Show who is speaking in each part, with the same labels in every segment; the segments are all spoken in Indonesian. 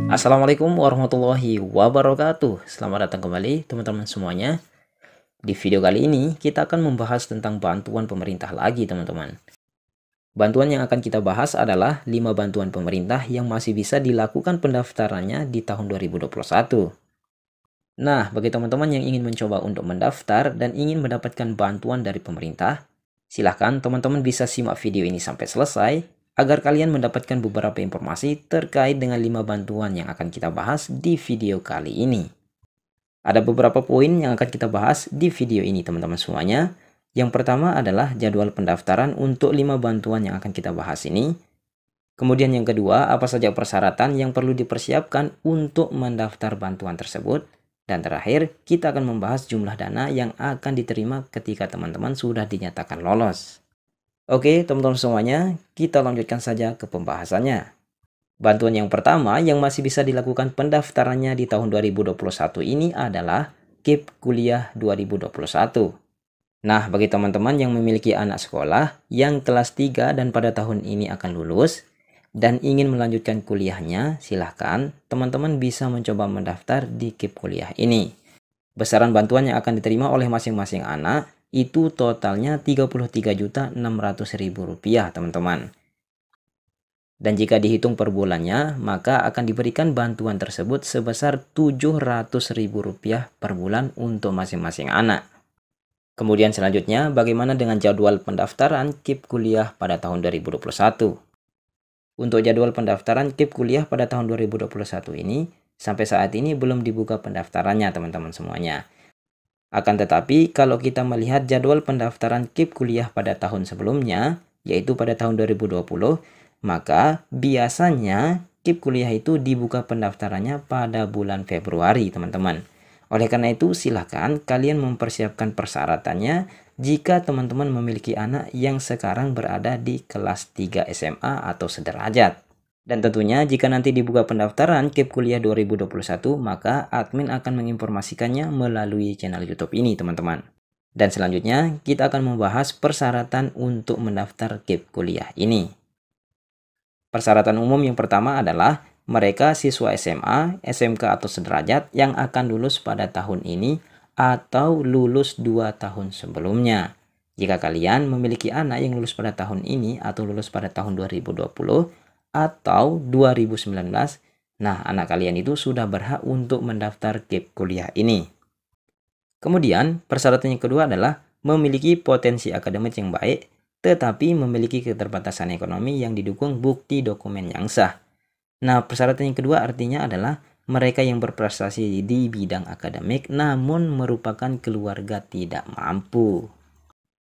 Speaker 1: Assalamualaikum warahmatullahi wabarakatuh. Selamat datang kembali teman-teman semuanya. Di video kali ini kita akan membahas tentang bantuan pemerintah lagi teman-teman. Bantuan yang akan kita bahas adalah 5 bantuan pemerintah yang masih bisa dilakukan pendaftarannya di tahun 2021. Nah, bagi teman-teman yang ingin mencoba untuk mendaftar dan ingin mendapatkan bantuan dari pemerintah, silahkan teman-teman bisa simak video ini sampai selesai agar kalian mendapatkan beberapa informasi terkait dengan 5 bantuan yang akan kita bahas di video kali ini. Ada beberapa poin yang akan kita bahas di video ini teman-teman semuanya. Yang pertama adalah jadwal pendaftaran untuk 5 bantuan yang akan kita bahas ini. Kemudian yang kedua, apa saja persyaratan yang perlu dipersiapkan untuk mendaftar bantuan tersebut. Dan terakhir, kita akan membahas jumlah dana yang akan diterima ketika teman-teman sudah dinyatakan lolos. Oke, teman-teman semuanya, kita lanjutkan saja ke pembahasannya. Bantuan yang pertama yang masih bisa dilakukan pendaftarannya di tahun 2021 ini adalah KIP Kuliah 2021. Nah, bagi teman-teman yang memiliki anak sekolah yang kelas 3 dan pada tahun ini akan lulus dan ingin melanjutkan kuliahnya, silahkan teman-teman bisa mencoba mendaftar di KIP Kuliah ini. Besaran bantuan yang akan diterima oleh masing-masing anak itu totalnya Rp33.600.000 teman-teman. Dan jika dihitung per bulannya, maka akan diberikan bantuan tersebut sebesar Rp700.000 per bulan untuk masing-masing anak. Kemudian selanjutnya, bagaimana dengan jadwal pendaftaran KIP kuliah pada tahun 2021? Untuk jadwal pendaftaran KIP kuliah pada tahun 2021 ini, sampai saat ini belum dibuka pendaftarannya teman-teman semuanya. Akan tetapi, kalau kita melihat jadwal pendaftaran KIP kuliah pada tahun sebelumnya, yaitu pada tahun 2020, maka biasanya KIP kuliah itu dibuka pendaftarannya pada bulan Februari teman-teman. Oleh karena itu silakan kalian mempersiapkan persyaratannya jika teman-teman memiliki anak yang sekarang berada di kelas 3 SMA atau sederajat. Dan tentunya jika nanti dibuka pendaftaran KIP kuliah 2021 maka admin akan menginformasikannya melalui channel YouTube ini teman-teman. Dan selanjutnya kita akan membahas persyaratan untuk mendaftar KIP kuliah ini. Persyaratan umum yang pertama adalah mereka siswa SMA, SMK atau sederajat yang akan lulus pada tahun ini atau lulus 2 tahun sebelumnya. Jika kalian memiliki anak yang lulus pada tahun ini atau lulus pada tahun 2020 atau 2019, nah anak kalian itu sudah berhak untuk mendaftar KIP kuliah ini. Kemudian, persyaratan yang kedua adalah memiliki potensi akademik yang baik tetapi memiliki keterbatasan ekonomi yang didukung bukti dokumen yang sah. Nah, persyaratan yang kedua artinya adalah mereka yang berprestasi di bidang akademik namun merupakan keluarga tidak mampu.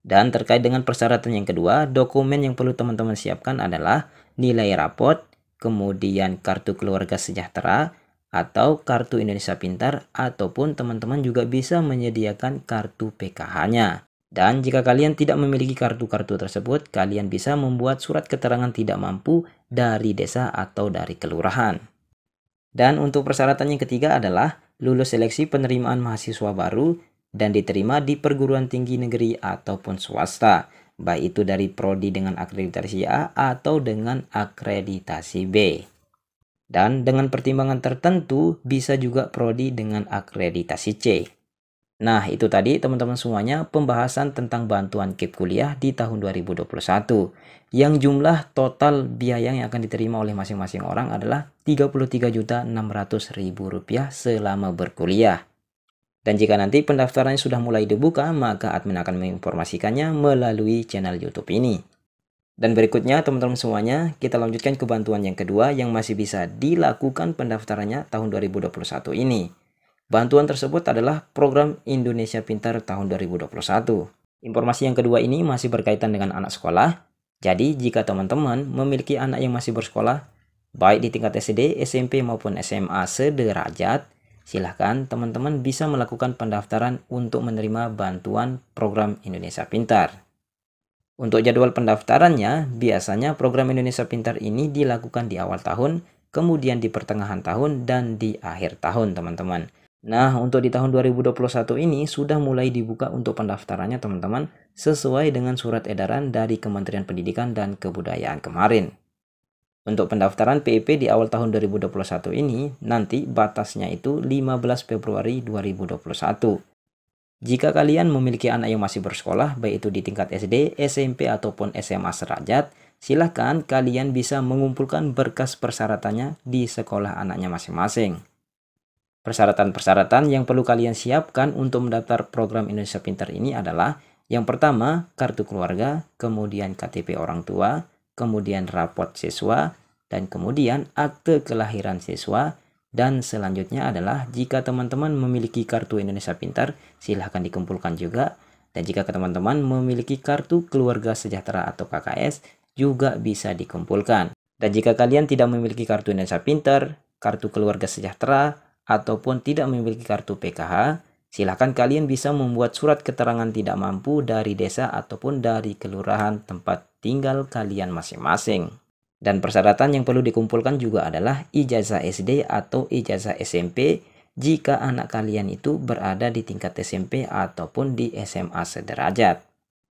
Speaker 1: Dan terkait dengan persyaratan yang kedua, dokumen yang perlu teman-teman siapkan adalah nilai rapot, kemudian kartu keluarga sejahtera, atau kartu Indonesia Pintar, ataupun teman-teman juga bisa menyediakan kartu PKH-nya. Dan jika kalian tidak memiliki kartu-kartu tersebut, kalian bisa membuat surat keterangan tidak mampu dari desa atau dari kelurahan. Dan untuk persyaratan yang ketiga adalah lulus seleksi penerimaan mahasiswa baru dan diterima di perguruan tinggi negeri ataupun swasta, baik itu dari prodi dengan akreditasi A atau dengan akreditasi B. Dan dengan pertimbangan tertentu bisa juga prodi dengan akreditasi C. Nah, itu tadi teman-teman semuanya pembahasan tentang bantuan KIP kuliah di tahun 2021. Yang jumlah total biaya yang akan diterima oleh masing-masing orang adalah Rp33.600.000 selama berkuliah. Dan jika nanti pendaftarannya sudah mulai dibuka, maka admin akan menginformasikannya melalui channel YouTube ini. Dan berikutnya teman-teman semuanya, kita lanjutkan ke bantuan yang kedua yang masih bisa dilakukan pendaftarannya tahun 2021 ini. Bantuan tersebut adalah program Indonesia Pintar tahun 2021. Informasi yang kedua ini masih berkaitan dengan anak sekolah. Jadi jika teman-teman memiliki anak yang masih bersekolah, baik di tingkat SD, SMP maupun SMA sederajat, silahkan teman-teman bisa melakukan pendaftaran untuk menerima bantuan program Indonesia Pintar. Untuk jadwal pendaftarannya, biasanya program Indonesia Pintar ini dilakukan di awal tahun, kemudian di pertengahan tahun, dan di akhir tahun teman-teman. Nah, untuk di tahun 2021 ini sudah mulai dibuka untuk pendaftarannya teman-teman sesuai dengan surat edaran dari Kementerian Pendidikan dan Kebudayaan kemarin. Untuk pendaftaran PIP di awal tahun 2021 ini, nanti batasnya itu 15 Februari 2021. Jika kalian memiliki anak yang masih bersekolah, baik itu di tingkat SD, SMP, ataupun SMA sederajat, silahkan kalian bisa mengumpulkan berkas persyaratannya di sekolah anaknya masing-masing. Persyaratan-persyaratan yang perlu kalian siapkan untuk mendaftar program Indonesia Pintar ini adalah yang pertama, kartu keluarga, kemudian KTP orang tua, kemudian raport siswa, dan kemudian akte kelahiran siswa. Dan selanjutnya adalah jika teman-teman memiliki kartu Indonesia Pintar, silahkan dikumpulkan juga. Dan jika teman-teman memiliki kartu keluarga sejahtera atau KKS, juga bisa dikumpulkan. Dan jika kalian tidak memiliki kartu Indonesia Pintar, kartu keluarga sejahtera, ataupun tidak memiliki kartu PKH, silahkan kalian bisa membuat surat keterangan tidak mampu dari desa ataupun dari kelurahan tempat tinggal kalian masing-masing. Dan persyaratan yang perlu dikumpulkan juga adalah ijazah SD atau ijazah SMP jika anak kalian itu berada di tingkat SMP ataupun di SMA sederajat.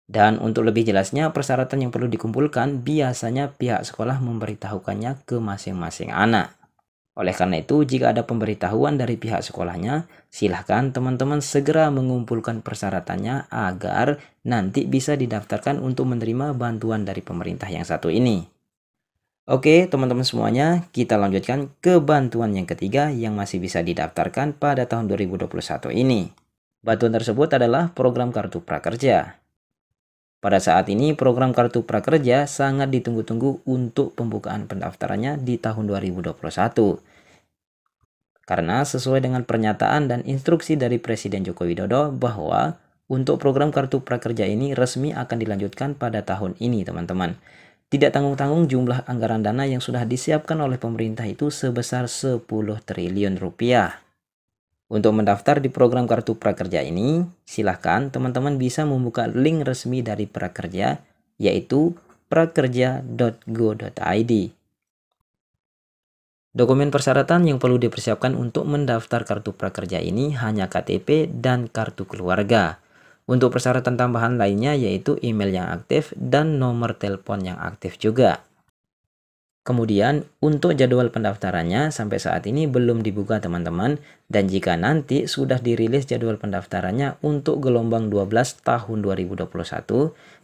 Speaker 1: Dan untuk lebih jelasnya, persyaratan yang perlu dikumpulkan biasanya pihak sekolah memberitahukannya ke masing-masing anak. Oleh karena itu, jika ada pemberitahuan dari pihak sekolahnya, silahkan teman-teman segera mengumpulkan persyaratannya agar nanti bisa didaftarkan untuk menerima bantuan dari pemerintah yang satu ini. Oke, teman-teman semuanya, kita lanjutkan ke bantuan yang ketiga yang masih bisa didaftarkan pada tahun 2021 ini. Bantuan tersebut adalah program Kartu Prakerja. Pada saat ini, program Kartu Prakerja sangat ditunggu-tunggu untuk pembukaan pendaftarannya di tahun 2021. Karena sesuai dengan pernyataan dan instruksi dari Presiden Joko Widodo bahwa untuk program Kartu Prakerja ini resmi akan dilanjutkan pada tahun ini, teman-teman. Tidak tanggung-tanggung jumlah anggaran dana yang sudah disiapkan oleh pemerintah itu sebesar 10 triliun rupiah. Untuk mendaftar di program Kartu Prakerja ini, silahkan teman-teman bisa membuka link resmi dari Prakerja, yaitu prakerja.go.id. Dokumen persyaratan yang perlu dipersiapkan untuk mendaftar Kartu Prakerja ini hanya KTP dan kartu keluarga. Untuk persyaratan tambahan lainnya yaitu email yang aktif dan nomor telepon yang aktif juga. Kemudian untuk jadwal pendaftarannya sampai saat ini belum dibuka, teman-teman, dan jika nanti sudah dirilis jadwal pendaftarannya untuk gelombang 12 tahun 2021,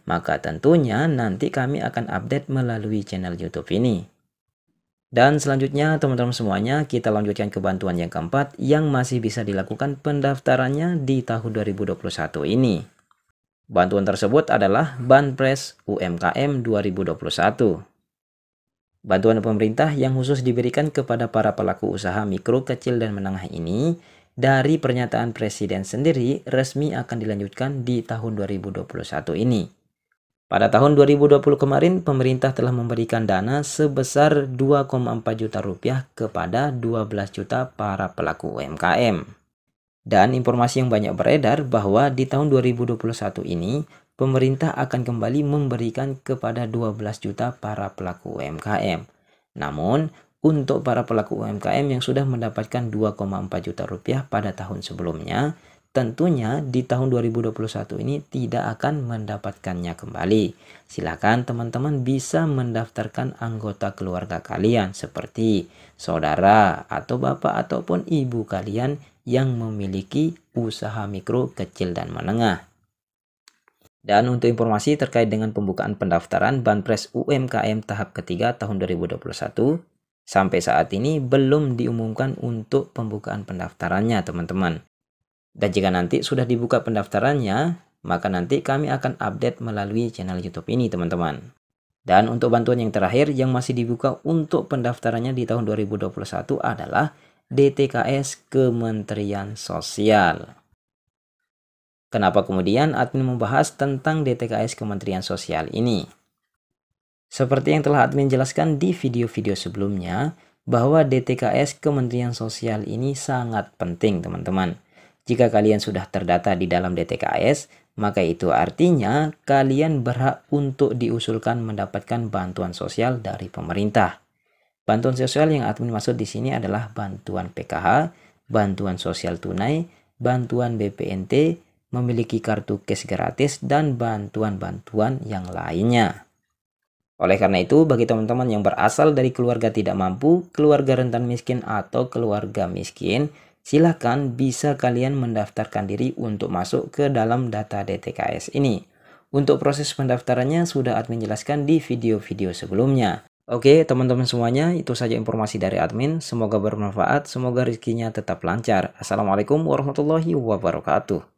Speaker 1: maka tentunya nanti kami akan update melalui channel YouTube ini. Dan selanjutnya teman-teman semuanya, kita lanjutkan ke bantuan yang keempat yang masih bisa dilakukan pendaftarannya di tahun 2021 ini. Bantuan tersebut adalah Banpres UMKM 2021. Bantuan pemerintah yang khusus diberikan kepada para pelaku usaha mikro, kecil, dan menengah ini dari pernyataan Presiden sendiri resmi akan dilanjutkan di tahun 2021 ini. Pada tahun 2020 kemarin, pemerintah telah memberikan dana sebesar 2,4 juta rupiah kepada 12 juta para pelaku UMKM. Dan informasi yang banyak beredar bahwa di tahun 2021 ini, pemerintah akan kembali memberikan kepada 12 juta para pelaku UMKM. Namun, untuk para pelaku UMKM yang sudah mendapatkan 2,4 juta rupiah pada tahun sebelumnya, tentunya di tahun 2021 ini tidak akan mendapatkannya kembali. Silakan teman-teman bisa mendaftarkan anggota keluarga kalian seperti saudara atau bapak ataupun ibu kalian yang memiliki usaha mikro, kecil, dan menengah. Dan untuk informasi terkait dengan pembukaan pendaftaran Banpres UMKM tahap ketiga tahun 2021, sampai saat ini belum diumumkan untuk pembukaan pendaftarannya, teman-teman. Dan jika nanti sudah dibuka pendaftarannya, maka nanti kami akan update melalui channel YouTube ini, teman-teman. Dan untuk bantuan yang terakhir yang masih dibuka untuk pendaftarannya di tahun 2021 adalah DTKS Kementerian Sosial. Kenapa kemudian admin membahas tentang DTKS Kementerian Sosial ini? Seperti yang telah admin jelaskan di video-video sebelumnya, bahwa DTKS Kementerian Sosial ini sangat penting, teman-teman. Jika kalian sudah terdata di dalam DTKS, maka itu artinya kalian berhak untuk diusulkan mendapatkan bantuan sosial dari pemerintah. Bantuan sosial yang admin maksud di sini adalah bantuan PKH, bantuan sosial tunai, bantuan BPNT, memiliki kartu cash gratis, dan bantuan-bantuan yang lainnya. Oleh karena itu, bagi teman-teman yang berasal dari keluarga tidak mampu, keluarga rentan miskin, atau keluarga miskin, silakan bisa kalian mendaftarkan diri untuk masuk ke dalam data DTKS ini. Untuk proses pendaftarannya sudah admin jelaskan di video-video sebelumnya. Oke, teman-teman semuanya, itu saja informasi dari admin. Semoga bermanfaat, semoga rezekinya tetap lancar. Assalamualaikum warahmatullahi wabarakatuh.